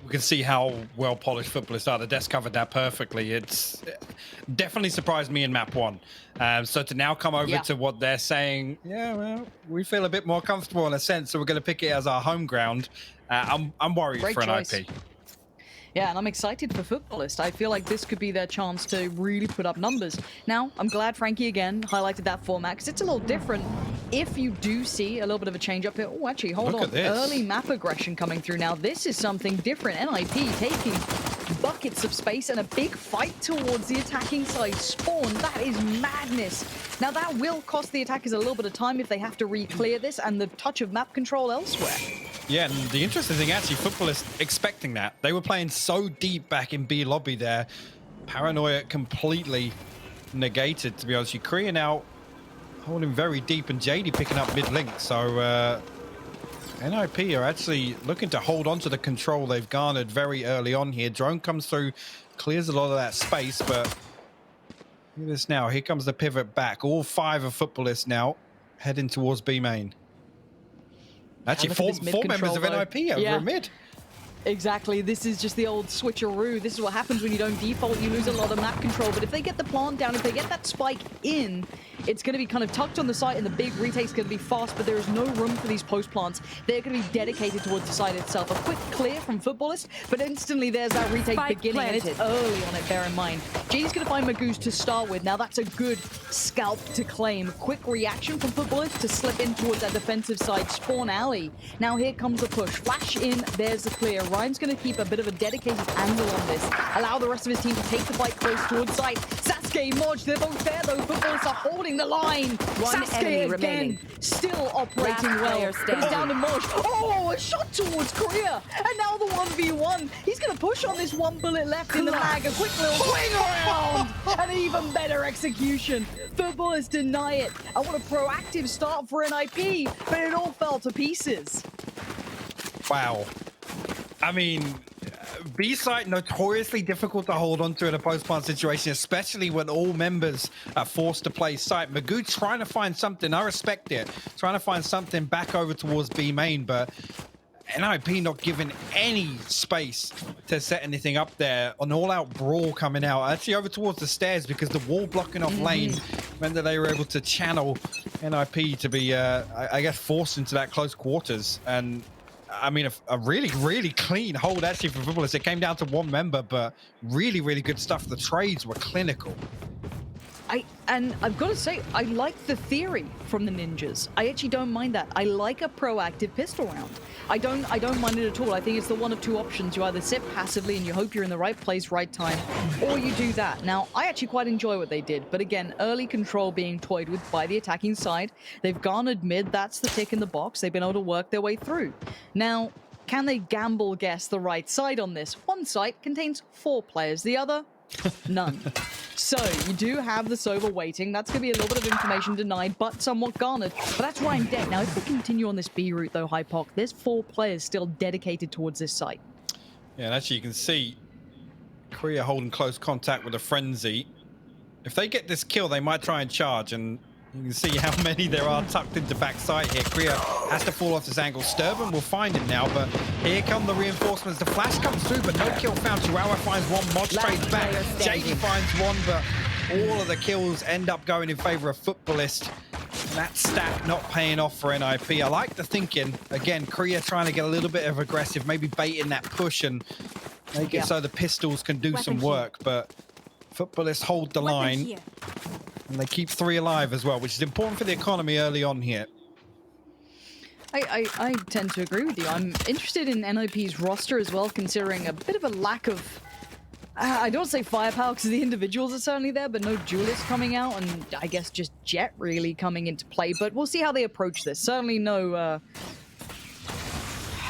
We can see how well polished Futbolists are. The desk covered that perfectly. It's definitely surprised me in map 1. So to now come over to what they're saying, yeah, well, we feel a bit more comfortable in a sense, so we're going to pick it as our home ground. I'm worried for an IP. Yeah, and I'm excited for Futbolist. I feel like this could be their chance to really put up numbers. Now, I'm glad Frankie again highlighted that format because it's a little different. If you do see a little bit of a change up here, oh, actually, hold on. Early map aggression coming through now. This is something different. NIP taking buckets of space and a big fight towards the attacking side. Spawn, that is madness. Now, that will cost the attackers a little bit of time if they have to re-clear this and the touch of map control elsewhere. Yeah, and the interesting thing, actually, Futbolist expecting that. They were playing so deep back in B lobby there. Paranoia completely negated, to be honest. Korea now holding very deep and JD picking up mid-link. So NIP are actually looking to hold on to the control they've garnered very early on here. Drone comes through, clears a lot of that space, but look at this now. Here comes the pivot back. All 5 of Futbolists now heading towards B main. Actually, four members of NIP over a mid. Exactly. This is just the old switcheroo. This is what happens when you don't default. You lose a lot of map control. But if they get the plant down, if they get that spike in, it's going to be kind of tucked on the site, and the big retake's going to be fast, but there is no room for these post plants. They're going to be dedicated towards the site itself. A quick clear from Futbolist, but instantly there's that retake beginning, and it's early on it, bear in mind. JD's going to find Magoo's to start with. Now that's a good scalp to claim. Quick reaction from Futbolist to slip in towards that defensive side. Spawn alley. Now here comes the push. Flash in, there's the clear. Ryan's going to keep a bit of a dedicated angle on this. Allow the rest of his team to take the fight close towards site. Sasuke, Moj, they're both there though. Futbolists are holding the line. One Sasuke enemy again, remaining. still operating well. But he's down to Moj. Oh, a shot towards Korea. And now the 1v1. He's going to push on this 1 bullet left in the mag. A quick little swing around. An even better execution. Futbolists deny it. I want a proactive start for NIP, but it all fell to pieces. Wow. I mean, B site notoriously difficult to hold on to in a post-plant situation, especially when all members are forced to play site. Magoo trying to find something, I respect it, trying to find something back over towards B main, but NIP not giving any space to set anything up there. An all-out brawl coming out, actually over towards the stairs, because the wall blocking off lane meant that they were able to channel NIP to be, I guess, forced into that close quarters. And I mean, a really, really clean hold actually for Futbolists. It came down to 1 member, but really, really good stuff. The trades were clinical. And I've got to say, I like the theory from the ninjas. I actually don't mind that. I like a proactive pistol round. I don't mind it at all. I think it's the one of 2 options. You either sit passively and you hope you're in the right place, right time, or you do that. Now, I actually quite enjoy what they did, but again, early control being toyed with by the attacking side. They've garnered mid. That's the tick in the box. They've been able to work their way through. Now, can they gamble guess the right side on this? One site contains 4 players. The other, none. So, you do have the Sova waiting. That's going to be a little bit of information denied, but somewhat garnered. But that's Ryan dead. Now, if we continue on this B route, though, Hypoc, there's 4 players still dedicated towards this site. Yeah, and actually you can see Korea holding close contact with a Frenzy. If they get this kill, they might try and charge, and you can see how many there are tucked into backside here. Korea has to fall off this angle. Sturban will find him now, but here come the reinforcements. The flash comes through, but no kill found. Chihuahua finds 1, Mod trades back. JD finds 1, but all of the kills end up going in favor of Futbolist. That stack not paying off for NIP. I like the thinking. Again, Korea trying to get a little bit of aggressive, maybe baiting that push and make it so the pistols can do some work, but Futbolists hold the line. And they keep 3 alive as well, which is important for the economy early on here. I tend to agree with you. I'm interested in NIP's roster as well, considering a bit of a lack of... I don't say firepower because the individuals are certainly there, but no Julius coming out, and I guess just Jet really coming into play. But we'll see how they approach this. Certainly no...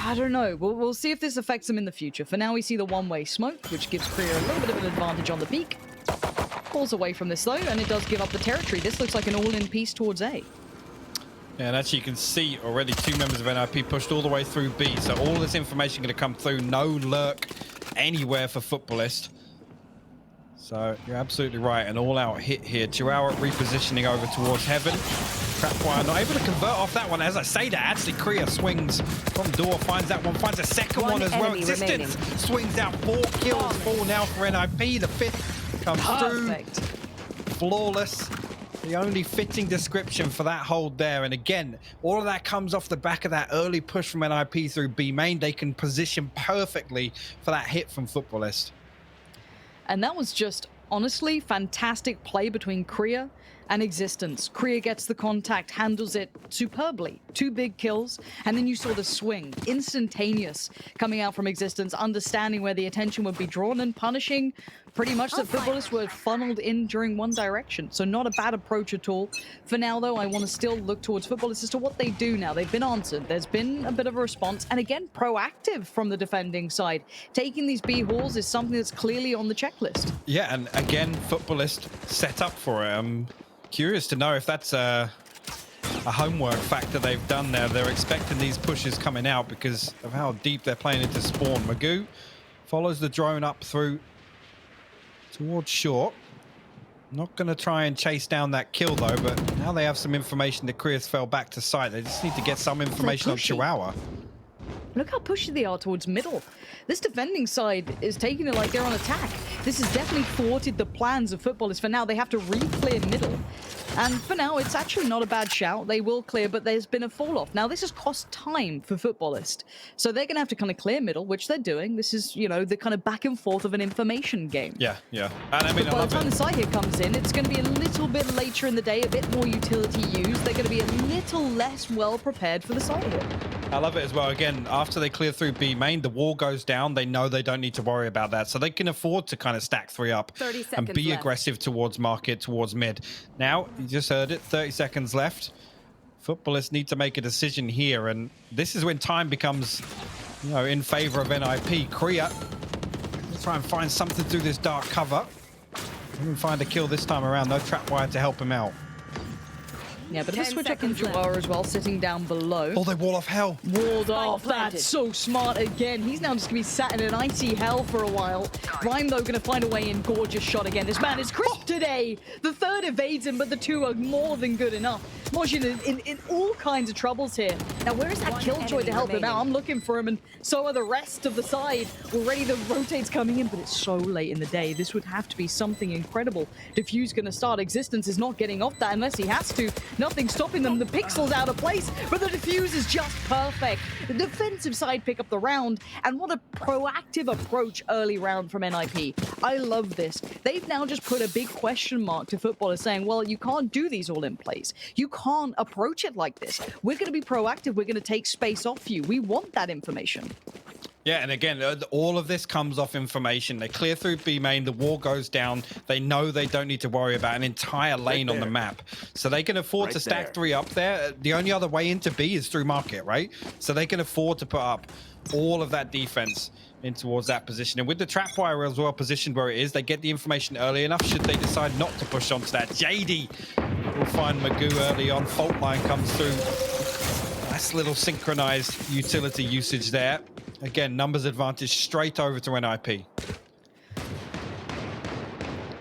I don't know. We'll see if this affects them in the future. For now, we see the one-way smoke, which gives Korea a little bit of an advantage on the peak. Pulls away from this though, and it does give up the territory. This looks like an all-in piece towards A. Yeah, and actually you can see already 2 members of NIP pushed all the way through B. So all this information going to come through. No lurk anywhere for Futbolist. So you're absolutely right. An all-out hit here. Chihuahua repositioning over towards Heaven. Trapwire not able to convert off that one. As I say that, actually Kriya swings from door, finds that one, finds a second one as well. Existence swings out 4 kills, 4 now for NIP. The 5th comes through. Flawless. The only fitting description for that hold there. And again, all of that comes off the back of that early push from NIP through B main. They can position perfectly for that hit from Futbolist. And that was just, honestly, fantastic play between Kriya and Existence. Kriya gets the contact, handles it superbly. 2 big kills, and then you saw the swing. Instantaneous coming out from Existence, understanding where the attention would be drawn and punishing pretty much that Futbolists were funneled in during one direction. So not a bad approach at all. For now, though, I want to still look towards Futbolists as to what they do now. They've been answered. There's been a bit of a response. And again, proactive from the defending side. Taking these B hauls is something that's clearly on the checklist. Yeah, and again, Futbolist set up for it. I'm curious to know if that's a homework factor they've done there. They're expecting these pushes coming out because of how deep they're playing into spawn. Magoo follows the drone up through towards short. Not going to try and chase down that kill though, but now they have some information that Kriya's fell back to site. They just need to get some information on Chihuahua. Look how pushy they are towards middle. This defending side is taking it like they're on attack. This has definitely thwarted the plans of Futbolists. For now, they have to re-clear middle. And for now, it's actually not a bad shout. They will clear, but there's been a fall-off. Now, this has cost time for Futbolist. So they're going to have to kind of clear middle, which they're doing. This is, you know, the kind of back and forth of an information game. Yeah, yeah. And I mean, by the time the side hit comes in, it's going to be a little bit later in the day, a bit more utility used. They're going to be a little less well prepared for the side hit. I love it as well. Again, after they clear through B main, the wall goes down. They know they don't need to worry about that. So they can afford to kind of stack 3 up and be aggressive towards market, towards mid. Now, you just heard it, 30 seconds left. Futbolists need to make a decision here. And this is when time becomes, you know, in favor of NIP. Kriya will try and find something through this dark cover. Even find a kill this time around. No trapwire to help him out. Yeah, but a switch up in Chihuahua as well, sitting down below. Oh, they wall off hell. Walled off. That's so smart again. He's now just going to be sat in an icy hell for a while. Rhyme, though, going to find a way in. Gorgeous shot again. This man is crisp today. The 3rd evades him, but the 2 are more than good enough. Mojin in all kinds of troubles here. Now, where is that Killjoy to help him out? I'm looking for him, and so are the rest of the side. Already the rotate's coming in, but it's so late in the day. This would have to be something incredible. Diffuse going to start. Existence is not getting off that unless he has to. Nothing stopping them. The pixel's out of place, but the diffuse is just perfect. The defensive side pick up the round, and what a proactive approach early round from NIP. I love this. They've now just put a big question mark to Futbolists saying, well, you can't do these all in plays. You can't approach it like this. We're going to be proactive. We're going to take space off you. We want that information. Yeah, and again, all of this comes off information. They clear through B main, the wall goes down. They know they don't need to worry about an entire lane on the map. So they can afford to stack 3 up there. The only other way into B is through market, right? So they can afford to put up all of that defense in towards that position. And with the trapwire as well positioned where it is, they get the information early enough should they decide not to push onto that. JD will find Magoo early on. Fault line comes through. Nice little synchronized utility usage there. Again, numbers advantage straight over to NIP.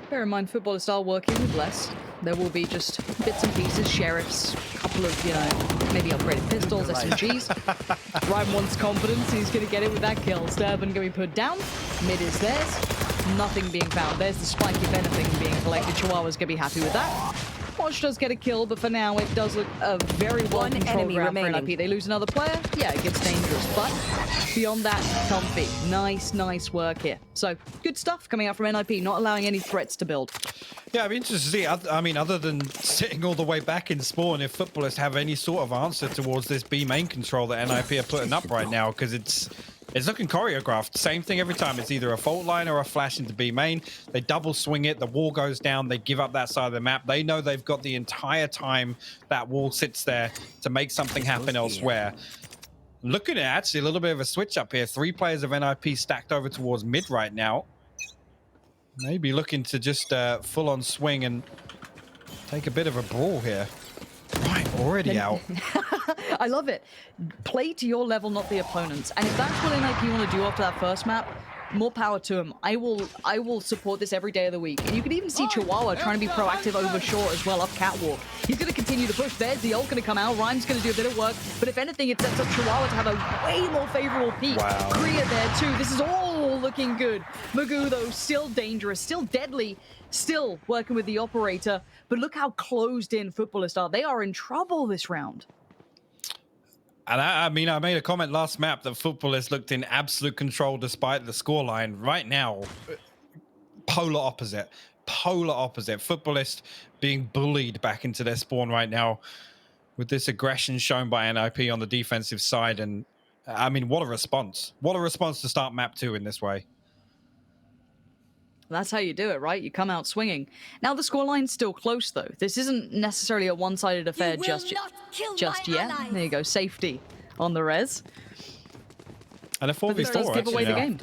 Bear in mind, Futbolists are working with less. There will be just bits and pieces, sheriffs, a couple of, you know, maybe upgraded pistols, SMGs. Ryan wants confidence. He's going to get it with that kill. Sturban going to be put down. Mid is theirs. Nothing being found. There's the spike, if anything, being collected. Chihuahua's going to be happy with that. Watch does get a kill, but for now it does look a very well-controlled round for NIP. They lose another player, yeah, it gets dangerous, but beyond that, comfy. Nice work here. So, good stuff coming out from NIP, not allowing any threats to build. Yeah, I'd be interested to see, I mean, other than sitting all the way back in spawn, if Futbolists have any sort of answer towards this B main control that NIP are putting up right now, because it's looking choreographed. Same thing every time. It's either a fault line or a flash into B main. They double swing it. The wall goes down. They give up that side of the map. They know they've got the entire time that wall sits there to make something happen elsewhere. Looking at actually a little bit of a switch up here. 3 players of NIP stacked over towards mid right now. Maybe looking to just full on swing and take a bit of a brawl here. Right. Already out. I love it. Play to your level, not the opponent's. And if that's what NIP want to do after that first map, more power to him. I will support this every day of the week. And you can even see Chihuahua trying to be proactive over short as well, up catwalk. He's going to continue to push. There's the ult going to come out. Rhyme's going to do a bit of work. But if anything, it sets up Chihuahua to have a way more favorable peak. Wow. Korea there too. This is all looking good. Magoo, though, still dangerous, still deadly, still working with the operator. But look how closed in Futbolist are. They are in trouble this round. And I mean, I made a comment last map that Futbolist looked in absolute control despite the scoreline. Right now, polar opposite. Polar opposite. Futbolist being bullied back into their spawn right now with this aggression shown by NIP on the defensive side. And I mean, what a response. What a response to start map 2 in this way. That's how you do it, right? You come out swinging. Now the scoreline's still close, though. This isn't necessarily a one-sided affair just yet. There you go, safety on the res. And a 4v4 give away the game.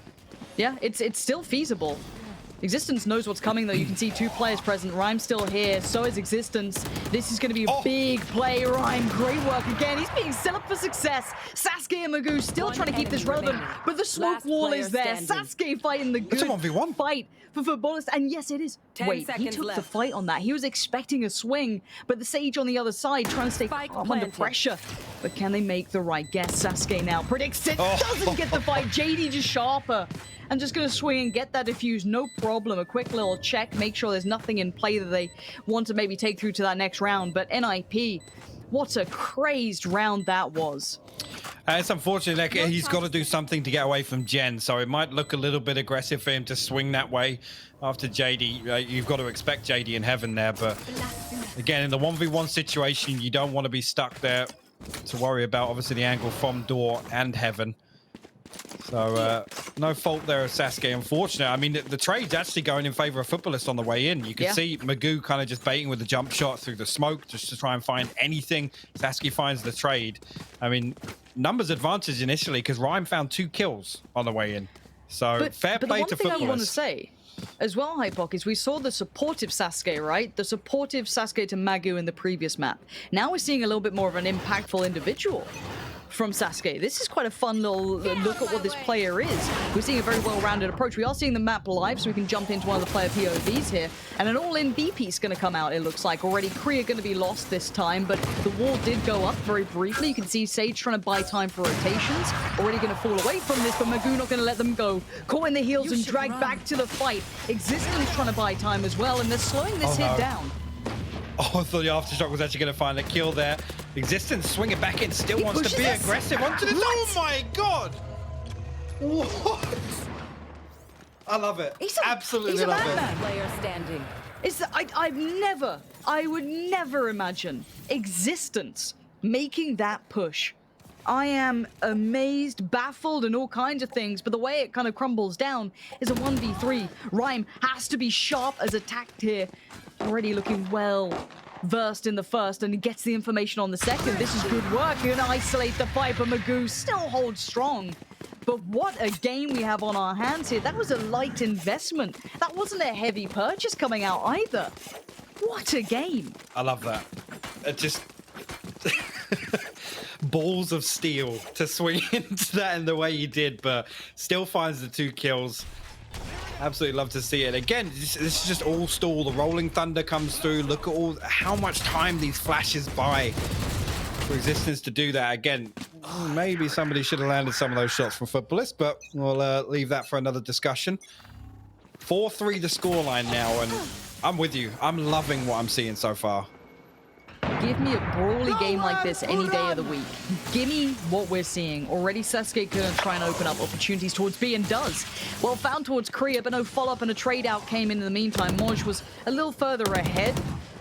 Yeah, it's still feasible. Existence knows what's coming, though. You can see 2 players present. Rhyme's still here. So is Existence. This is going to be a big play. Rhyme, great work again. He's being set up for success. Sasuke and Magoo still trying to keep this relevant, but the smoke wall is there. Sasuke fighting the good fight for Futbolist. And yes, it is. Wait, he took the fight on that. He was expecting a swing, but the Sage on the other side trying to stay calm under pressure. But can they make the right guess? Sasuke now predicts it. Doesn't get the fight. JD just sharper. And just going to swing and get that diffuse, no problem. A quick little check, make sure there's nothing in play that they want to maybe take through to that next round. But NIP, what a crazed round that was. It's unfortunate that he's got to do something to get away from Jen, so it might look a little bit aggressive for him to swing that way after JD. You've got to expect JD in heaven there, but again, in the 1v1 situation, you don't want to be stuck there to worry about, obviously, the angle from door and heaven. So, no fault there of Sasuke, unfortunately. I mean, the trade's actually going in favor of Futbolist on the way in. You can see Magoo kind of just baiting with the jump shot through the smoke just to try and find anything. Sasuke finds the trade. I mean, numbers advantage initially because Rhyme found 2 kills on the way in. So, fair play to Futbolist. But the one thing I want to say as well, Hypok, is we saw the supportive Sasuke, right? The supportive Sasuke to Magoo in the previous map. Now we're seeing a little bit more of an impactful individual from Sasuke. This is quite a fun little look at what this player is. We're seeing a very well-rounded approach. We are seeing the map live, so we can jump into one of the player POVs here. And an all-in B piece going to come out, it looks like. Already, Korea going to be lost this time, but the wall did go up very briefly. You can see Sage trying to buy time for rotations. Already going to fall away from this, but Magoo not going to let them go. Caught in the heels and dragged back to the fight. Existence trying to buy time as well, and they're slowing this hit down. Oh, I thought the Aftershock was actually going to find a kill there. Existence swinging back in, still wants to be aggressive onto this. Oh my god! What? I love it. Absolutely love it. Player standing. I would never imagine Existence making that push. I am amazed, baffled, and all kinds of things, but the way it kind of crumbles down is a 1v3. Rhyme has to be sharp as attacked here. Already looking well versed in the first, and he gets the information on the second. This is good work. You're gonna isolate the fight, but Magoo still holds strong. But what a game we have on our hands here. That was a light investment. That wasn't a heavy purchase coming out either. What a game. I love that. It just... balls of steel to swing into that in the way he did, but still finds the 2 kills. Absolutely love to see it. Again, this is just all stall. The Rolling Thunder comes through. Look at how much time these flashes buy for Existence to do that. Again, maybe somebody should have landed some of those shots from Futbolist, but we'll leave that for another discussion. 4-3 the scoreline now, and I'm with you. I'm loving what I'm seeing so far. Give me a brawly game like this any day of the week. Give me what we're seeing. Already Sasuke gonna try and open up opportunities towards B and does. Well found towards Korea, but no follow-up and a trade-out came in the meantime. Moj was a little further ahead,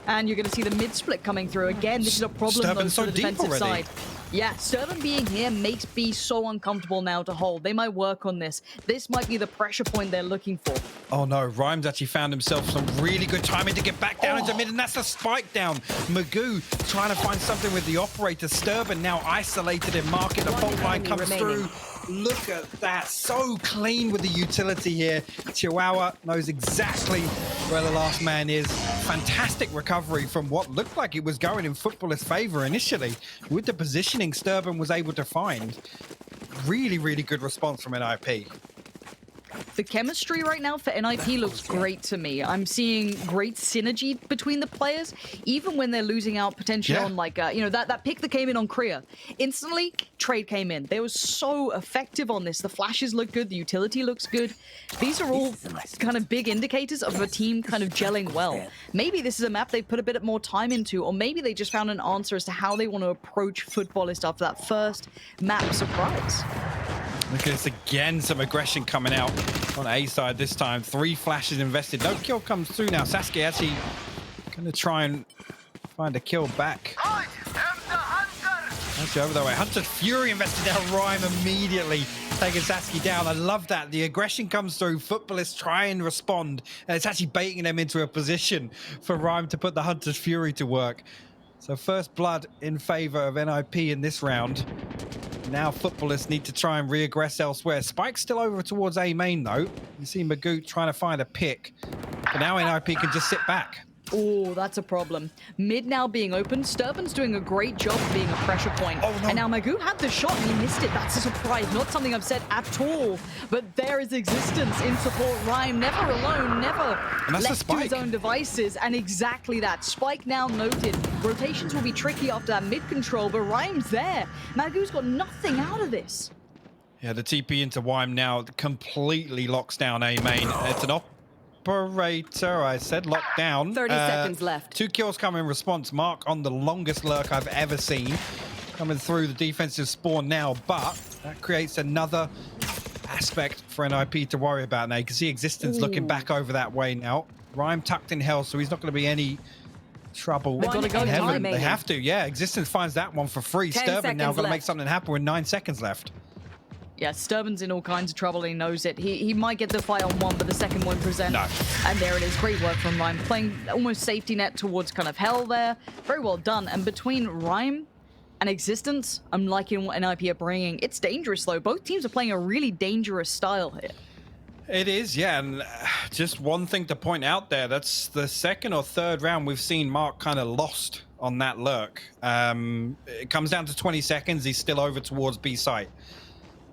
and you're gonna see the mid-split coming through. Again, this is a problem though, for the defensive side. Yeah, Sturban being here makes B so uncomfortable now to hold. They might work on this. This might be the pressure point they're looking for. Oh no, Rhymes actually found himself some really good timing to get back down into mid, and that's a spike down. Magoo trying to find something with the operator. Sturban now isolated in market. The fault line comes through. Look at that, so clean with the utility here. Chihuahua knows exactly where the last man is. Fantastic recovery from what looked like it was going in Futbolist's favor initially. With the positioning Sturban was able to find. Really, really good response from NIP. The chemistry right now for NIP looks great to me. I'm seeing great synergy between the players, even when they're losing out potentially on like, that pick that came in on Korea. Instantly, trade came in. They were so effective on this. The flashes look good. The utility looks good. These are all kind of big indicators of a team kind of gelling well. Maybe this is a map they put a bit more time into, or maybe they just found an answer as to how they want to approach Futbolist after that first map surprise. Look at this again, some aggression coming out on A side this time. 3 flashes invested. No kill comes through now. Sasuke actually going to try and find a kill back. Actually, over that way. Hunter's Fury invested down Rhyme immediately, taking Sasuke down. I love that. The aggression comes through. Futbolists try and respond, and it's actually baiting them into a position for Rhyme to put the Hunter's Fury to work. So first blood in favor of NIP in this round. Now Futbolists need to try and re-aggress elsewhere. Spike's still over towards A main though. You see Magoo trying to find a pick. But now NIP can just sit back. Oh, that's a problem. Mid now being open. Sturban's doing a great job of being a pressure point. Oh, no. And now Magoo had the shot and he missed it. That's a surprise. Not something I've said at all. But there is existence in support. Rhyme never alone, never left to his own devices. And exactly that. Spike now noted. Rotations will be tricky after that mid control, but Rhyme's there. Magoo's got nothing out of this. Yeah, the TP into Wyme now completely locks down A main. It's an operator, I said, locked down. 30 seconds left. 2 kills come in response. Mark on the longest lurk I've ever seen. Coming through the defensive spawn now, but that creates another aspect for NIP to worry about now. You can see Existence looking back over that way now. Rhyme tucked in hell, so he's not going to be any trouble They've got to go in heaven. timing. They have to, yeah. Existence finds that one for free. 10 Sturban now got to seconds make something happen with 9 seconds left. Yeah, Sturban's in all kinds of trouble. He knows it. He might get the fight on one, but the second won't present. No. And there it is. Great work from Rhyme. Playing almost safety net towards kind of hell there. Very well done. And between Rhyme and Existence, I'm liking what NIP are bringing. It's dangerous, though. Both teams are playing a really dangerous style here. It is, yeah. And just one thing to point out there, that's the second or third round we've seen Mark kind of lost on that lurk. It comes down to 20 seconds. He's still over towards B site.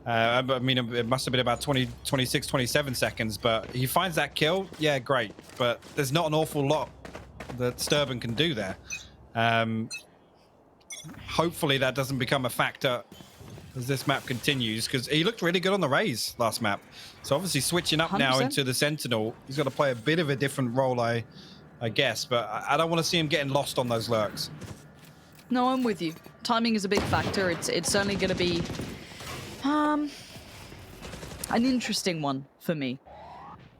I mean, it must have been about 20, 26, 27 seconds, but he finds that kill. Yeah, great. But there's not an awful lot that Sturban can do there. Hopefully that doesn't become a factor as this map continues, because he looked really good on the Raze last map. So obviously switching up now 100%. into the Sentinel, he's got to play a bit of a different role, I guess. But I don't want to see him getting lost on those lurks. No, I'm with you. Timing is a big factor. It's certainly going to be an interesting one for me.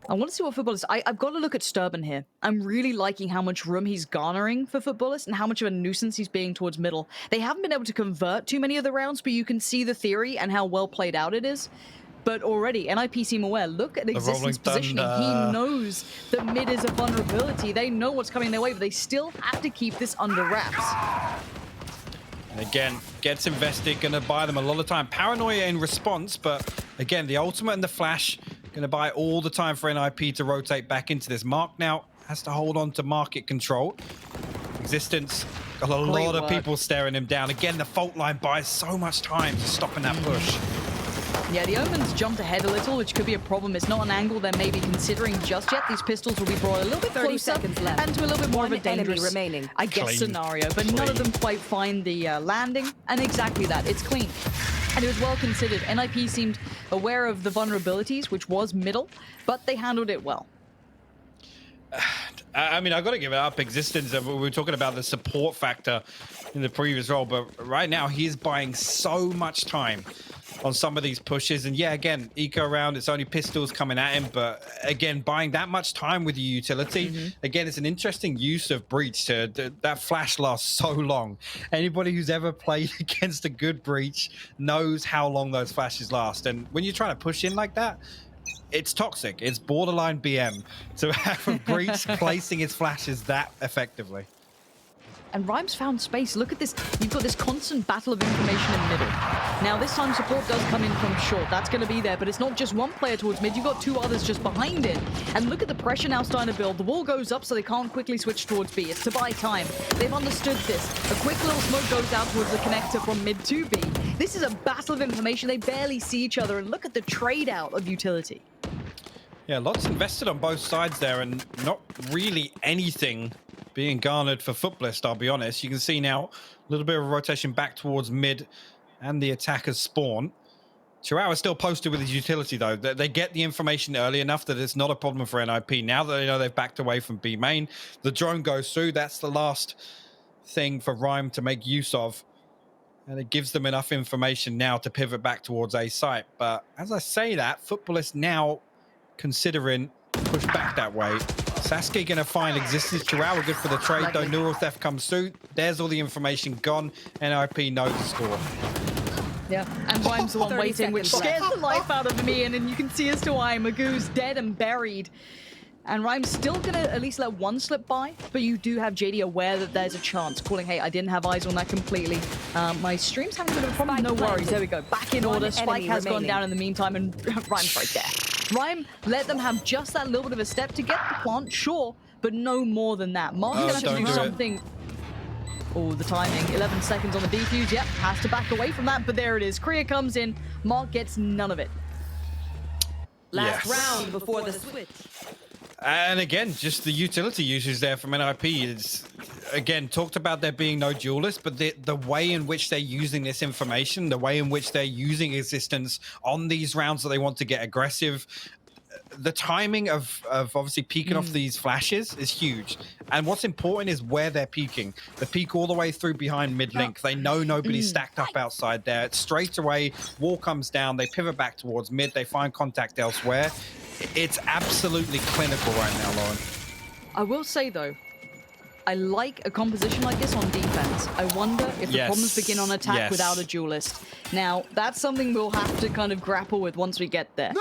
I want to see what Futbolist... I've got to look at Sturban here. I'm really liking how much room he's garnering for Futbolist and how much of a nuisance he's being towards middle. They haven't been able to convert too many of the rounds, but you can see the theory and how well played out it is. But already, NIP seem aware. Look at Existence positioning. He knows that mid is a vulnerability. They know what's coming their way, but they still have to keep this under wraps. And again, gets invested, going to buy them a lot of time. Paranoia in response, but again, the ultimate and the flash going to buy all the time for NIP to rotate back into this. Mark now has to hold on to market control. Existence, got a lot of people staring him down. Again, the fault line buys so much time to stopping that push. Yeah, the Omen's jumped ahead a little, which could be a problem. It's not an angle they're maybe considering just yet. These pistols will be brought a little bit 30 closer seconds left. and to a little bit more of a One enemy dangerous, remaining. I guess, Clean. scenario. But none of them quite find the landing, and exactly that. It's clean. And it was well considered. NIP seemed aware of the vulnerabilities, which was middle, but they handled it well. I mean, I've got to give it up. Existence, we were talking about the support factor in the previous role, but right now he is buying so much time on some of these pushes. And yeah, again, eco round, it's only pistols coming at him, but again, buying that much time with your utility, again, it's an interesting use of breach. That flash lasts so long. Anybody who's ever played against a good breach knows how long those flashes last. And when you're trying to push in like that, it's toxic. It's borderline BM to have a breach placing its flashes that effectively. And Rhymes found space. Look at this. You've got this constant battle of information in middle. Now, this time support does come in from short. That's going to be there, but it's not just one player towards mid. You've got two others just behind it. And look at the pressure now starting to build. The wall goes up so they can't quickly switch towards B. It's to buy time. They've understood this. A quick little smoke goes out towards the connector from mid to B. This is a battle of information. They barely see each other. And look at the trade out of utility. Yeah, lots invested on both sides there and not really anything being garnered for Futbolist, I'll be honest. You can see now a little bit of a rotation back towards mid and the attackers spawn. Chihuahua still posted with his utility, though. They get the information early enough that it's not a problem for NIP. Now that they know they've backed away from B main, the drone goes through. That's the last thing for Rhyme to make use of. And it gives them enough information now to pivot back towards A site. But as I say that, Futbolist now considering push back that way. Sasuke going to find existence. Chihuahua good for the trade, though. Neural theft comes through. There's all the information gone. NIP knows the score. Yeah, and Rhyme's the one waiting, which scares the life out of me. And you can see as to why Magoo's dead and buried. And Rhyme's still going to at least let one slip by, but you do have JD aware that there's a chance, calling, hey, I didn't have eyes on that completely. My stream's having a bit of a problem. No worries. There we go. Back in order. Spike has gone down in the meantime, and Rhyme's right there. Rhyme let them have just that little bit of a step to get the plant, sure, but no more than that. Mark's going to have to do something. Oh, the timing. 11 seconds on the defuse. Yep, has to back away from that, but there it is. Korea comes in. Mark gets none of it. Last round before the switch. And again, just the utility users there from NIP is, again, talked about there being no duelist, but the way in which they're using this information, the way in which they're using existence on these rounds that they want to get aggressive, the timing of obviously peeking off these flashes is huge. And what's important is where they're peeking. They peek all the way through behind mid-link. They know nobody's stacked up outside there. Straight away, wall comes down. They pivot back towards mid. They find contact elsewhere. It's absolutely clinical right now, Lauren. I will say, though, I like a composition like this on defense. I wonder if the problems begin on attack without a duelist. Now, that's something we'll have to kind of grapple with once we get there.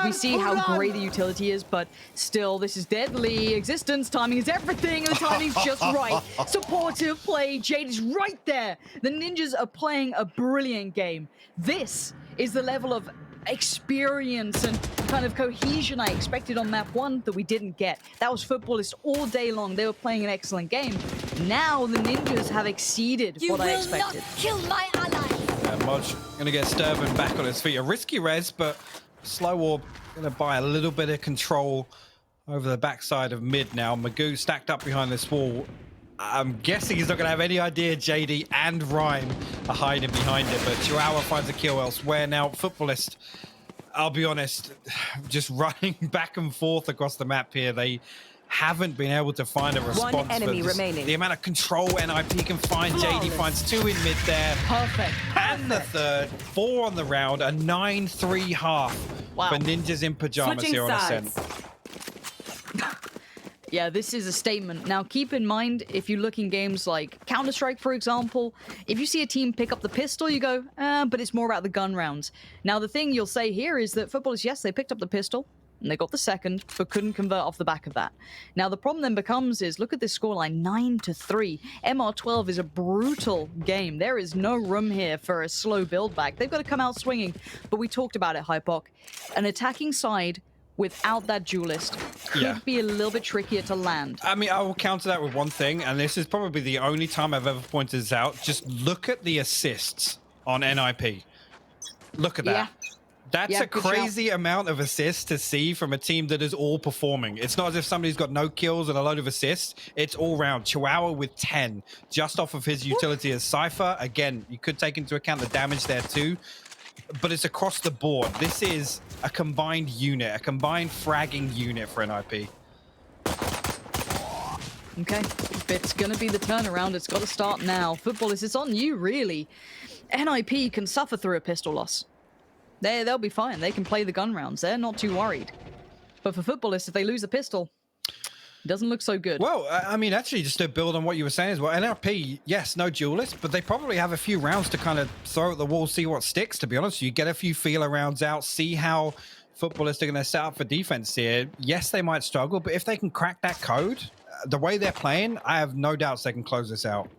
We see how great the utility is, but still, this is deadly. Existence, timing is everything, and the timing's just right. Supportive play, Jade is right there. The Ninjas are playing a brilliant game. This is the level of experience and kind of cohesion I expected on map 1 that we didn't get. That was Futbolist all day long. They were playing an excellent game. Now the Ninjas have exceeded what I expected. You will not kill my ally. Modge going to get Sturban back on his feet. A risky res, but Slow Orb going to buy a little bit of control over the backside of mid now. Magoo stacked up behind this wall. I'm guessing he's not going to have any idea JD and Rhyme are hiding behind it, but Chihuahua finds a kill elsewhere. Now, Futbolist, I'll be honest, just running back and forth across the map here. They haven't been able to find a response. One enemy remaining. The amount of control NIP can find. JD finds 2 in mid there. Perfect. And the third. 4 on the round. A 9-3 half for Ninjas in Pajamas here on ASCENT. Yeah, this is a statement. Now, keep in mind, if you look in games like Counter-Strike, for example, if you see a team pick up the pistol, you go, but it's more about the gun rounds. Now, the thing you'll say here is that Futbolist, yes, they picked up the pistol, and they got the second, but couldn't convert off the back of that. Now, the problem then becomes is, look at this scoreline, 9-3. MR12 is a brutal game. There is no room here for a slow build back. They've got to come out swinging, but we talked about it, Hypok. An attacking side without that duelist could be a little bit trickier to land. I mean, I will counter that with one thing, and this is probably the only time I've ever pointed this out. Just look at the assists on NIP. Look at that. Yeah. That's a crazy amount of assists to see from a team that is all performing. It's not as if somebody's got no kills and a load of assists. It's all round. Chihuahua with 10, just off of his utility as Cypher. Again, you could take into account the damage there too, but it's across the board. This is a combined unit, a combined fragging unit for NIP. Okay, if it's going to be the turnaround, it's got to start now. Futbolist, it's on you, really. NIP can suffer through a pistol loss. They'll be fine. They can play the gun rounds. They're not too worried. But for Futbolist, if they lose a pistol, it doesn't look so good. Well, I mean, actually, just to build on what you were saying as well, NRP, yes, no duelist, but they probably have a few rounds to kind of throw at the wall, see what sticks, to be honest. You get a few feeler rounds out, see how Futbolists are going to set up for defense here. Yes, they might struggle, but if they can crack that code, the way they're playing, I have no doubts they can close this out.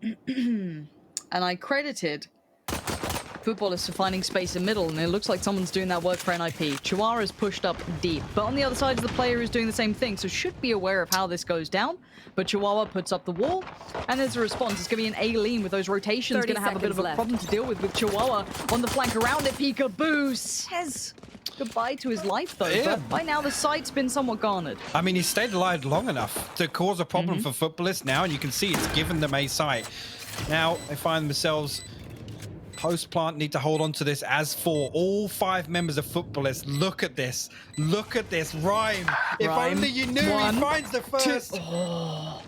And I credited Futbolist for finding space in middle, and it looks like someone's doing that work for NIP. Chihuahua's pushed up deep, but on the other side, the player is doing the same thing, so should be aware of how this goes down. But Chihuahua puts up the wall, and there's a response. It's going to be an A-lean with those rotations. Going to have a bit of a problem to deal with Chihuahua on the flank around it. Peekaboo says goodbye to his life, though. Yeah. But by now, the site's been somewhat garnered. I mean, he stayed alive long enough to cause a problem for Futbolists now, and you can see it's given them a site. Now, they find themselves... Post-plant need to hold on to this as for all 5 members of Futbolists. Look at this. Look at this. Rhyme. If Rhyme. only you knew he finds the first. Oh.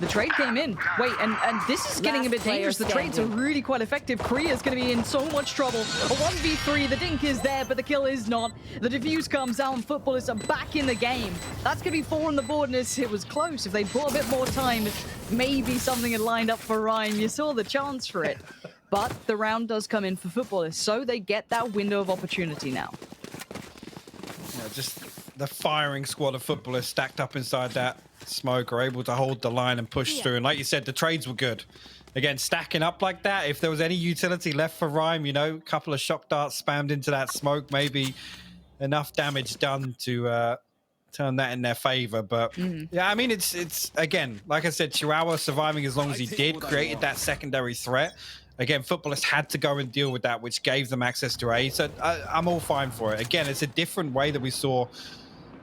The trade came in. Wait, and this is getting a bit dangerous. The trades are really quite effective. Korea's going to be in so much trouble. A 1v3. The dink is there, but the kill is not. The defuse comes out, and Futbolists are back in the game. That's going to be 4 on the board, and it was close. If they'd bought a bit more time, maybe something had lined up for Rhyme. You saw the chance for it. But the round does come in for Futbolists, so they get that window of opportunity now. Yeah, just the firing squad of Futbolists stacked up inside that smoke are able to hold the line and push through. And like you said, the trades were good. Again, stacking up like that, if there was any utility left for Rhyme, you know, a couple of shock darts spammed into that smoke, maybe enough damage done to turn that in their favor. But yeah, I mean, it's again, like I said, Chihuahua surviving as long as he did, created that secondary threat. Again, Futbolists had to go and deal with that, which gave them access to A. So I'm all fine for it. Again, it's a different way that we saw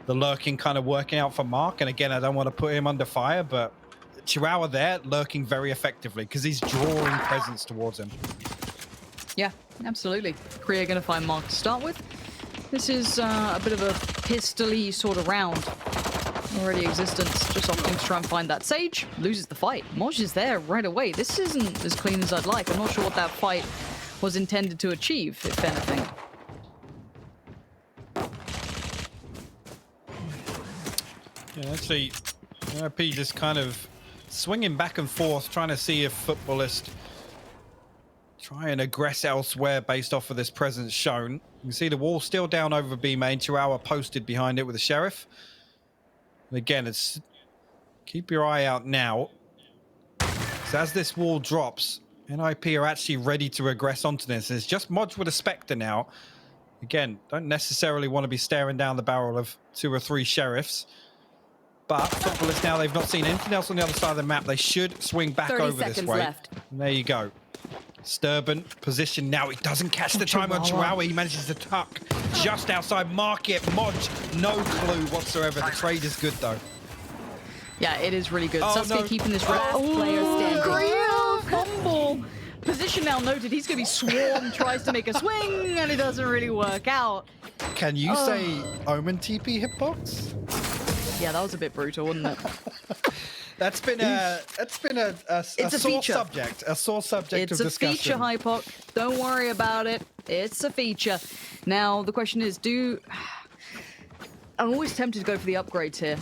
the lurking kind of working out for Mark. And again, I don't want to put him under fire, but Chihuahua there lurking very effectively because he's drawing presence towards him. Yeah, absolutely. Korea going to find Mark to start with. This is a bit of a pistol-y sort of round. Already existence, just opting to try and find that Sage. Loses the fight. Moj is there right away. This isn't as clean as I'd like. I'm not sure what that fight was intended to achieve, if anything. Yeah, actually, RP just kind of swinging back and forth, trying to see if Futbolists try and aggress elsewhere based off of this presence shown. You can see the wall still down over B main. Chihuahua posted behind it with the Sheriff. Again, it's keep your eye out now. So as this wall drops, NIP are actually ready to regress onto this. It's just Moj with a Spectre now. Again, don't necessarily want to be staring down the barrel of 2 or 3 Sheriffs. But Futbolists now, they've not seen anything else on the other side of the map. They should swing back over this way. And there you go. Sturban position now. He doesn't catch the time on Chihuahua. He manages to tuck just outside market. Moj, no clue whatsoever. The trade is good though. Yeah, it is really good. Sasuke keeping this player standing. Great fumble. Position now noted. He's going to be swarmed. Tries to make a swing, and it doesn't really work out. Can you say Omen TP hitbox? Yeah, that was a bit brutal, wasn't it? That's been a sore subject. A sore subject of discussion. It's a feature, Hypoc. Don't worry about it. It's a feature. Now, the question is, I'm always tempted to go for the upgrades here,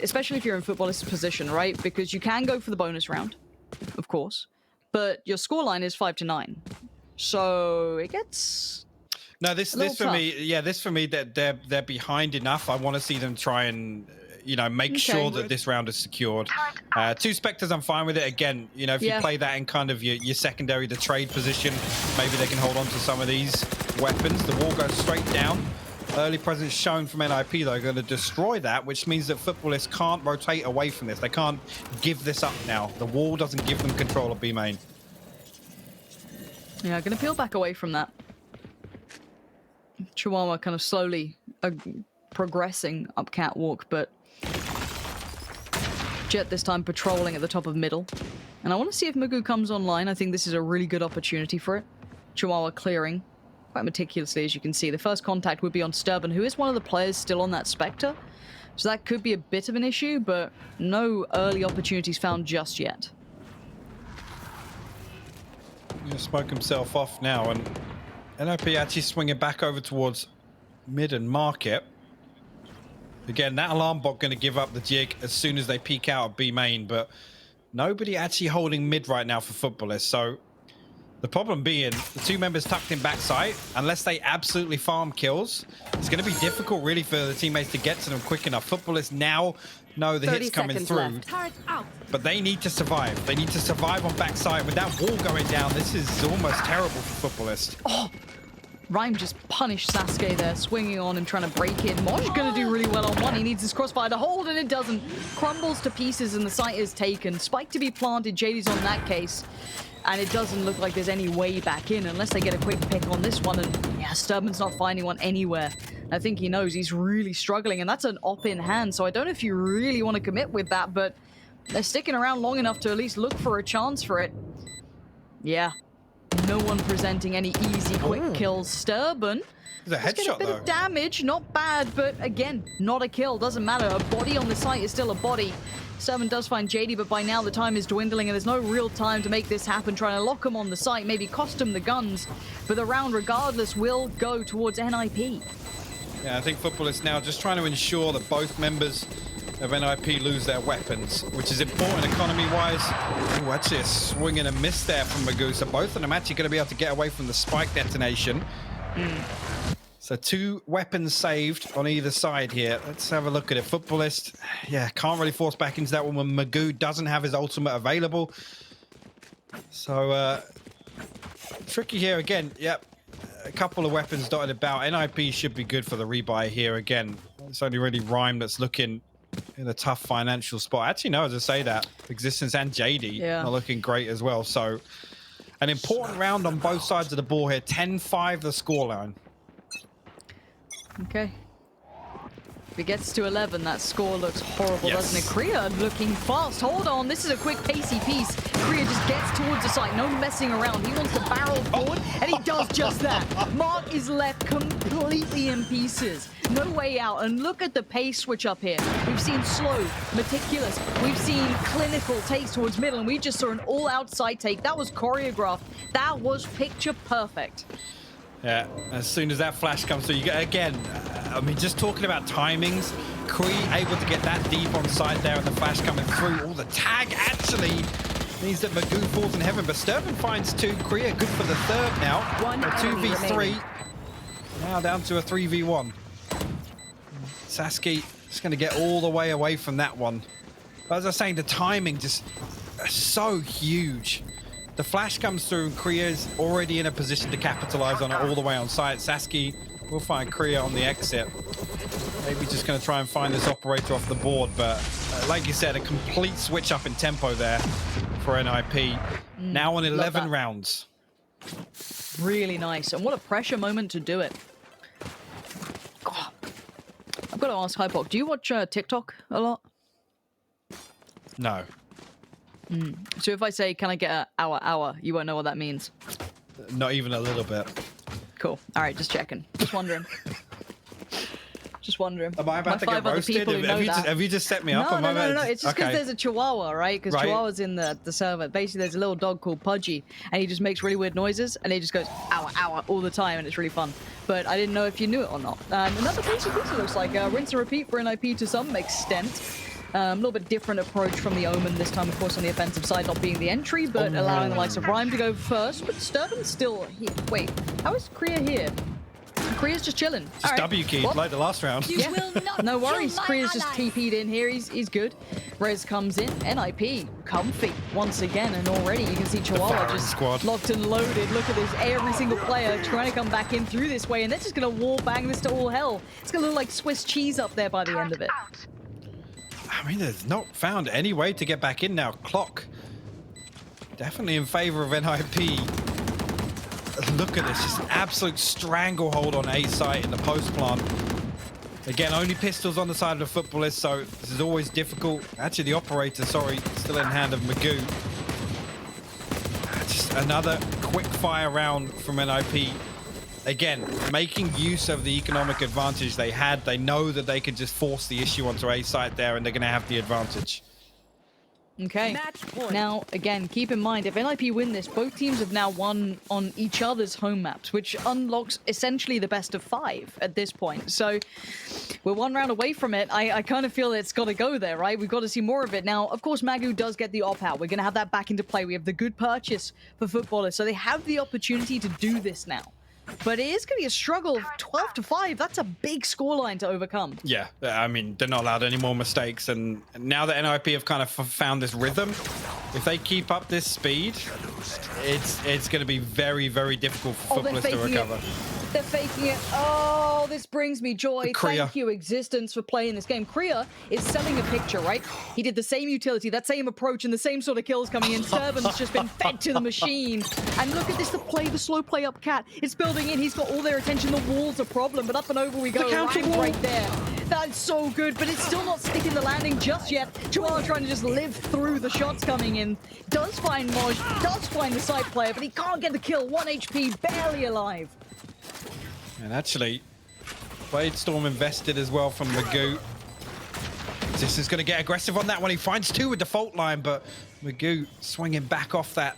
especially if you're in Futbolist's position, right? Because you can go for the bonus round, of course, but your scoreline is 5-9, so it gets. No, this for me, yeah, this for me that they're behind enough. I want to see them try and make sure that this round is secured. 2 Spectres, I'm fine with it. Again, if you play that in kind of your secondary, the trade position, maybe they can hold on to some of these weapons. The wall goes straight down. Early presence shown from NIP, though, going to destroy that, which means that Futbolists can't rotate away from this. They can't give this up now. The wall doesn't give them control of B main. Yeah, going to peel back away from that. Chihuahua kind of slowly progressing up catwalk, but Jet this time patrolling at the top of middle. And I want to see if Magoo comes online. I think this is a really good opportunity for it. Chihuahua clearing quite meticulously, as you can see. The first contact would be on Sturban, who is one of the players still on that Spectre. So that could be a bit of an issue, but no early opportunities found just yet. gonna smoke himself off now, and NOP actually swinging back over towards mid and market. Again, that alarm bot going to give up the jig as soon as they peek out of B main, but nobody actually holding mid right now for Futbolist. So the problem being the two members tucked in backside, unless they absolutely farm kills, it's going to be difficult really for the teammates to get to them quick enough. Futbolist now know the hits coming through, but they need to survive. They need to survive on backside. With that wall going down, this is almost terrible for Futbolist. Oh, Rhyme just punished Sasuke there, swinging on and trying to break in. Mosh going to do really well on one. He needs his crossfire to hold, and it doesn't. Crumbles to pieces, and the site is taken. Spike to be planted. JD's on that case. And it doesn't look like there's any way back in unless they get a quick pick on this one. And yeah, Sturban's not finding one anywhere. I think he knows he's really struggling, and that's an op in hand. So I don't know if you really want to commit with that, but they're sticking around long enough to at least look for a chance for it. Yeah. No one presenting any easy quick kills. Sturban. There's a headshot, a bit of damage, not bad, but again, not a kill. Doesn't matter. A body on the site is still a body. Sturban does find JD, but by now the time is dwindling and there's no real time to make this happen. Trying to lock him on the site, maybe cost him the guns, but the round, regardless, will go towards NIP. Yeah, I think Futbolist now just trying to ensure that both members of NIP lose their weapons, which is important economy-wise. Oh, actually a swing and a miss there from Magoo. So both of them actually going to be able to get away from the spike detonation. So 2 weapons saved on either side here. Let's have a look at it. Futbolist, yeah, can't really force back into that one when Magoo doesn't have his ultimate available. So tricky here again. Yep, a couple of weapons dotted about. NIP should be good for the rebuy here again. It's only really Rhyme that's looking in a tough financial spot. Actually, no, as I say that, Existence and JD are looking great as well. So an important round on both sides of the ball here. 10-5 the scoreline. Okay. If it gets to 11, that score looks horrible, doesn't it? Kriya looking fast. Hold on, this is a quick pacey piece. Kriya just gets towards the site, no messing around. He wants to barrel forward, and he does just that. Mark is left completely in pieces. No way out, and look at the pace switch up here. We've seen slow, meticulous. We've seen clinical takes towards middle, and we just saw an all-out side take. That was choreographed. That was picture perfect. Yeah, as soon as that flash comes through, you get again. I mean, just talking about timings, Kree able to get that deep on side there, and the flash coming through. Oh, the tag actually means that Magoo falls in heaven, but Sturban finds 2. Kriya good for the third now. A 2v3. Now down to a 3v1. Sasuke is going to get all the way away from that one. But as I was saying, the timing just so huge. The flash comes through, and Kriya's already in a position to capitalize on it all the way on site. Sasuke will find Kriya on the exit. Maybe just going to try and find this operator off the board, but like you said, a complete switch up in tempo there for NIP. Now on 11 rounds. Really nice, and what a pressure moment to do it. God. I've got to ask Hypok, do you watch TikTok a lot? No. So if I say, can I get an hour, you won't know what that means. Not even a little bit. Cool. All right, just checking. Just wondering. Just wondering. Am I about to get roasted? Have you just set me up? No. It's just because there's a chihuahua, right? Because chihuahua's in the server. Basically, there's a little dog called Pudgy, and he just makes really weird noises, and he just goes, ow, all the time, and it's really fun. But I didn't know if you knew it or not. Another piece of pizza looks like rinse and repeat for NIP to some extent. A little bit different approach from the Omen this time, of course, on the offensive side, not being the entry, but allowing the likes of Rhyme to go first. But Sturban's still here. Wait, how is Kriya here? Kriya's just chilling. Just W keyed like the last round. Yeah. No worries. Kriya's just TP'd in here. He's good. Rez comes in. NIP comfy once again, and already you can see Chihuahua just locked and loaded. Look at this. Every single player trying to come back in through this way, and they're just going to wall bang this to all hell. It's going to look like Swiss cheese up there by the end of it. I mean, they've not found any way to get back in now. Clock definitely in favor of NIP. Look at this, just an absolute stranglehold on A site in the post plant. Again, only pistols on the side of the Futbolist, so this is always difficult. Actually, the operator, sorry, still in hand of Magoo. Just another quick fire round from NIP. Again, making use of the economic advantage they had. They know that they could just force the issue onto A site there, and they're going to have the advantage. Okay. Match point. Now, again, keep in mind, if NIP win this, both teams have now won on each other's home maps, which unlocks essentially the best of 5 at this point. So we're 1 round away from it. I kind of feel it's got to go there, right? We've got to see more of it. Now, of course, Magoo does get the op-out. We're going to have that back into play. We have the good purchase for Futbolist, so they have the opportunity to do this now. But it is going to be a struggle. 12-5, that's a big scoreline to overcome. Yeah, I mean, they're not allowed any more mistakes. And now that NIP have kind of found this rhythm, if they keep up this speed, it's going to be very, very difficult for Futbolist to recover. They're faking it. Oh, this brings me joy. Thank you, Existence, for playing this game. Kriya is selling a picture, right? He did the same utility, that same approach, and the same sort of kills coming in. Servant's just been fed to the machine. And look at this, the slow play up cat. It's building in. He's got all their attention. The wall's a problem, but up and over we go. Right there. That's so good, but it's still not sticking the landing just yet. Chihuahua trying to just live through the shots coming in. Does find Moj, does find the side player, but he can't get the kill. 1 HP, barely alive. And actually, Blade Storm invested as well from Magoo. This is going to get aggressive on that one. He finds 2 with the fault line, but Magoo swinging back off that.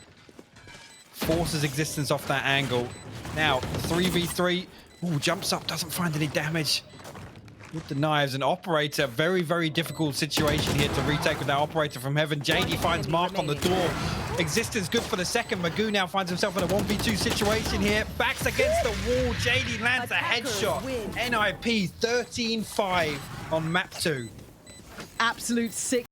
Forces Existence off that angle. Now, 3v3. Ooh, jumps up, doesn't find any damage. With the knives, an operator, very, very difficult situation here to retake with that operator from Heaven. JD finds Mark on the door. Existence good for the second. Magoo now finds himself in a 1v2 situation here. Backs against the wall. JD lands a headshot. NIP 13-5 on map 2. Absolute sick.